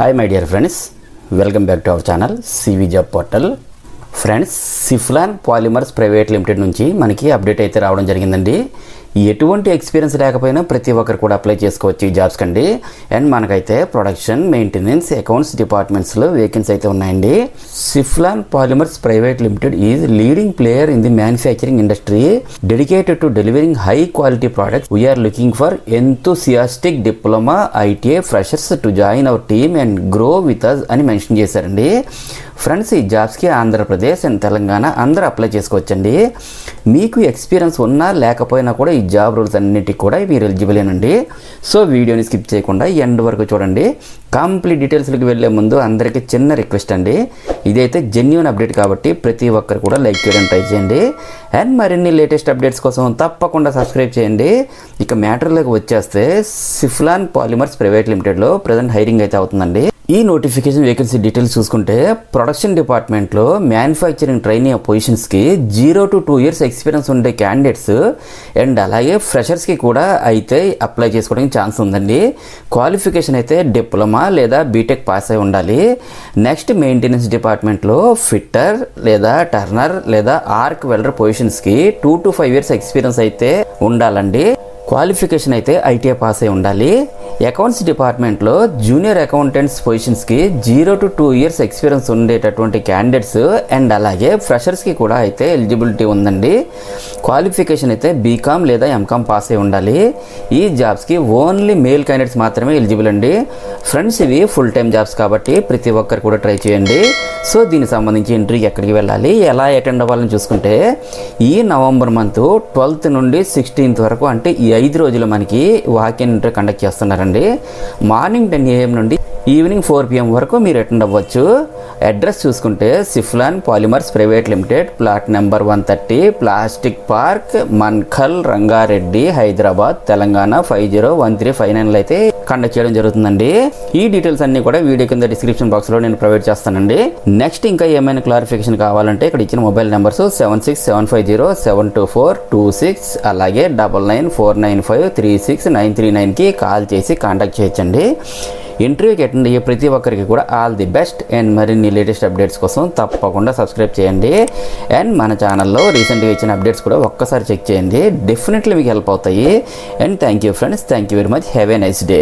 Hi my dear friends, welcome back to our channel CV Job Portal. Friends, Siflon Polymers Private Limited నుంచి మనకి update అయితే రావడం జరిగిందండి. ఎటువంటి ఎక్స్పీరియన్స్ లేకపోయినా ప్రతి ఒక్కరు కూడా అప్లై చేసుకోవచ్చు ఈ జాబ్స్ కండి. అండ్ మనకైతే ప్రొడక్షన్, మెయింటెనెన్స్, అకౌంట్స్ డిపార్ట్మెంట్స్లో వేకెన్సీ అయితే ఉన్నాయండి. Siflon Polymers Private Limited is leading player in the manufacturing industry dedicated to delivering high quality products. We are looking for enthusiastic diploma ITI freshers to join our team and grow with us అని mention చేశారండి. Friends, ఈ జాబ్స్కి Andhra Pradesh and Telangana అందరూ apply చేసుకోవచ్చండి. మీకు experience ఉన్నా లేకపోయినా కూడా ఈ జాబ్ రూల్స్ అన్నిటికీ కూడా మీరు ఎలిజిబులేనండి. సో వీడియోని స్కిప్ చేయకుండా ఎండ్ వరకు చూడండి. కంప్లీట్ డీటెయిల్స్కి వెళ్ళే ముందు అందరికీ చిన్న రిక్వెస్ట్ అండి, ఇదైతే జెన్యూన్ అప్డేట్ కాబట్టి ప్రతి ఒక్కరు కూడా లైక్ చేయడం ట్రై చేయండి. అండ్ మరిన్ని లేటెస్ట్ అప్డేట్స్ కోసం తప్పకుండా సబ్స్క్రైబ్ చేయండి. ఇక మ్యాటర్లోకి వచ్చేస్తే, సిఫ్లాన్ పాలిమర్స్ ప్రైవేట్ లిమిటెడ్లో ప్రజెంట్ హైరింగ్ అయితే అవుతుందండి. ఈ నోటిఫికేషన్ వేకెన్సీ డీటెయిల్స్ చూసుకుంటే, ప్రొడక్షన్ డిపార్ట్మెంట్లో మ్యానుఫ్యాక్చరింగ్ ట్రైనింగ్ పొజిషన్స్కి 0 to 2 years ఎక్స్పీరియన్స్ ఉండే క్యాండిడేట్స్ అండ్ అలాగే ఫ్రెషర్స్కి కూడా అయితే అప్లై చేసుకోవడానికి ఛాన్స్ ఉందండి. క్వాలిఫికేషన్ అయితే డిప్లొమా లేదా బీటెక్ పాస్ అయి ఉండాలి. నెక్స్ట్, మెయింటెనెన్స్ డిపార్ట్మెంట్లో ఫిట్టర్ లేదా టర్నర్ లేదా ఆర్క్ వెల్డర్ పొజిషన్స్కి 2 to 5 years ఎక్స్పీరియన్స్ అయితే ఉండాలండి. క్వాలిఫికేషన్ అయితే ఐటీఐ పాస్ అయి ఉండాలి. అకౌంట్స్ డిపార్ట్మెంట్లో జూనియర్ అకౌంటెంట్స్ పొజిషన్స్కి 0 to 2 years ఎక్స్పీరియన్స్ ఉండేటటువంటి క్యాండిడేట్స్ అండ్ అలాగే ఫ్రెషర్స్కి కూడా అయితే ఎలిజిబిలిటీ ఉందండి. క్వాలిఫికేషన్ అయితే బీకామ్ లేదా ఎంకామ్ పాస్ అయి ఉండాలి. ఈ జాబ్స్కి ఓన్లీ మేల్ క్యాండిడేట్స్ మాత్రమే ఎలిజిబుల్ అండి. ఫ్రెండ్స్, ఇవి ఫుల్ టైం జాబ్స్ కాబట్టి ప్రతి ఒక్కరు కూడా ట్రై చేయండి. సో దీనికి సంబంధించి ఇంటర్వ్యూకి ఎక్కడికి వెళ్ళాలి, ఎలా అటెండ్ అవ్వాలని చూసుకుంటే, ఈ నవంబర్ మంత్ 12th నుండి 16th వరకు అంటే ఈ 5 రోజులు మనకి వాక్-ఇన్ ఇంటర్వ్యూ కండక్ట్ చేస్తున్నారండి. మార్నింగ్ 10 AM నుండి ఈవినింగ్ 4 PM వరకు మీరు అటెండ్ అవ్వచ్చు. అడ్రస్ చూసుకుంటే, Siflon Polymers Private Limited, plot number 130, plastic park, Mankhal, Rangareddy, Hyderabad, Telangana 501359 అయితే కండక్ట్ చేయడం జరుగుతుందండి. ఈ డీటెయిల్స్ అన్ని కూడా వీడియో కింద డిస్క్రిప్షన్ బాక్స్లో నేను ప్రొవైడ్ చేస్తానండి. నెక్స్ట్, ఇంకా ఏమైనా క్లారిఫికేషన్ కావాలంటే ఇక్కడ ఇచ్చిన మొబైల్ నెంబర్స్ 7675072426 అలాగే 9949536939కి కాల్ చేసి కాంటాక్ట్ చేయొచ్చండి. ఇంటర్వ్యూకి అటెండ్ అయ్యే ప్రతి ఒక్కరికి కూడా ఆల్ ది బెస్ట్. అండ్ మరిన్ని లేటెస్ట్ అప్డేట్స్ కోసం తప్పకుండా సబ్స్క్రైబ్ చేయండి. అండ్ మన ఛానల్లో రీసెంట్గా ఇచ్చిన అప్డేట్స్ కూడా ఒక్కసారి చెక్ చేయండి, డెఫినెట్లీ మీకు హెల్ప్ అవుతాయి. And thank you friends, thank you very much. Have a nice day.